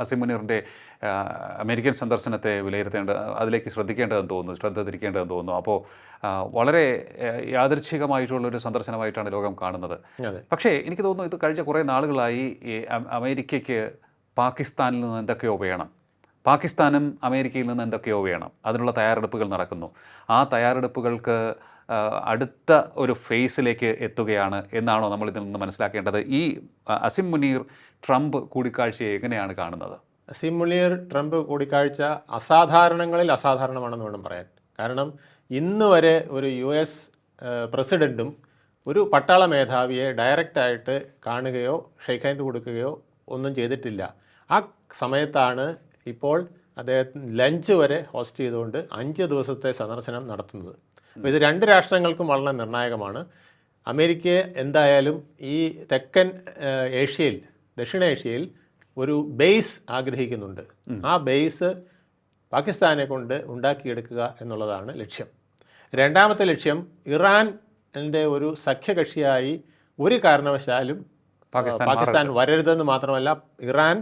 Asim മുനീറിൻ്റെ American സന്ദർശനത്തെ അതിലേക്ക് ശ്രദ്ധിക്കേണ്ടതെന്ന് തോന്നുന്നു, ശ്രദ്ധ തിരിക്കേണ്ടതെന്ന് തോന്നുന്നു. അപ്പോൾ വളരെ യാദൃച്ഛികമായിട്ടുള്ളൊരു സന്ദർശനമായിട്ടാണ് ലോകം കാണുന്നത്. പക്ഷേ എനിക്ക് തോന്നുന്നു ഇത് കഴിഞ്ഞ കുറേ നാളുകളായി ഈ അമേരിക്കയ്ക്ക് പാകിസ്ഥാനിൽ നിന്ന് എന്തൊക്കെയോ വേണം, പാകിസ്ഥാനും അമേരിക്കയിൽ നിന്ന് എന്തൊക്കെയോ വേണം, അതിനുള്ള തയ്യാറെടുപ്പുകൾ നടക്കുന്നു. ആ തയ്യാറെടുപ്പുകൾക്ക് അടുത്ത ഒരു ഫേസിലേക്ക് എത്തുകയാണ് എന്നാണോ നമ്മൾ ഇതിൽ നിന്ന് മനസ്സിലാക്കേണ്ടത്? ഈ അസിം മുനീർ ട്രംപ് കൂടിക്കാഴ്ചയെ എങ്ങനെയാണ് കാണുന്നത്? അസിം മുനീർ ട്രംപ് കൂടിക്കാഴ്ച അസാധാരണങ്ങളിൽ അസാധാരണമാണെന്ന് വേണം പറയാൻ. കാരണം ഇന്ന് വരെ ഒരു US പ്രസിഡൻറ്റും ഒരു പട്ടാള മേധാവിയെ ഡയറക്റ്റായിട്ട് കാണുകയോ ഷെയ്ക്ക് ഹാൻഡ് കൊടുക്കുകയോ ഒന്നും ചെയ്തിട്ടില്ല. ആ സമയത്താണ് ഇപ്പോൾ അദ്ദേഹത്തിന് ലഞ്ച് വരെ ഹോസ്റ്റ് ചെയ്തുകൊണ്ട് 5 ദിവസത്തെ സന്ദർശനം നടത്തുന്നത്. അപ്പോൾ ഇത് 2 രാഷ്ട്രങ്ങൾക്കും വളരെ നിർണായകമാണ്. അമേരിക്ക എന്തായാലും ഈ തെക്കൻ ഏഷ്യയിൽ, ദക്ഷിണേഷ്യയിൽ ഒരു ബേസ് ആഗ്രഹിക്കുന്നുണ്ട്. ആ ബേസ് പാകിസ്ഥാനെ കൊണ്ട് ഉണ്ടാക്കിയെടുക്കുക എന്നുള്ളതാണ് ലക്ഷ്യം. രണ്ടാമത്തെ ലക്ഷ്യം ഇറാൻ്റെ ഒരു സഖ്യകക്ഷിയായി ഒരു കാരണവശാലും പാകിസ്ഥാൻ വരരുതെന്ന് മാത്രമല്ല, ഇറാൻ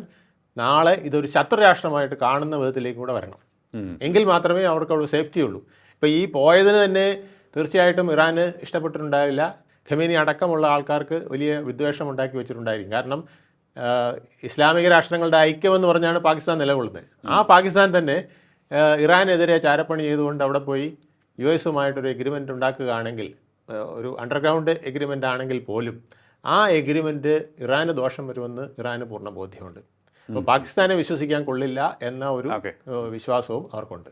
നാളെ ഇതൊരു ശത്രുരാഷ്ട്രമായിട്ട് കാണുന്ന വിധത്തിലേക്ക് കൂടെ വരണം. എങ്കിൽ മാത്രമേ അവർക്ക് അവിടെ സേഫ്റ്റി ഉള്ളൂ. ഇപ്പോൾ ഈ പോയതിന് തന്നെ തീർച്ചയായിട്ടും ഇറാന് ഇഷ്ടപ്പെട്ടിട്ടുണ്ടാവില്ല. ഖമേനി അടക്കമുള്ള ആൾക്കാർക്ക് വലിയ വിദ്വേഷം ഉണ്ടാക്കി വെച്ചിട്ടുണ്ടായിരിക്കും. കാരണം ഇസ്ലാമിക രാഷ്ട്രങ്ങളുടെ ഐക്യമെന്ന് പറഞ്ഞാണ് പാകിസ്ഥാൻ നിലകൊള്ളുന്നത്. ആ പാകിസ്ഥാൻ തന്നെ ഇറാനെതിരെ ചാരപ്പണി ചെയ്തുകൊണ്ട് അവിടെ പോയി US-ഉമായിട്ടൊരു എഗ്രിമെൻ്റ് ഉണ്ടാക്കുകയാണെങ്കിൽ, ഒരു അണ്ടർഗ്രൗണ്ട് എഗ്രിമെൻ്റ് ആണെങ്കിൽ പോലും ആ എഗ്രിമെൻ്റ് ഇറാന് ദോഷം വരുമെന്ന് ഇറാന് പൂർണ്ണ ബോധ്യമുണ്ട്. അപ്പോൾ പാകിസ്ഥാനെ വിശ്വസിക്കാൻ കൊള്ളില്ല എന്ന ഒരു വിശ്വാസവും അവർക്കുണ്ട്.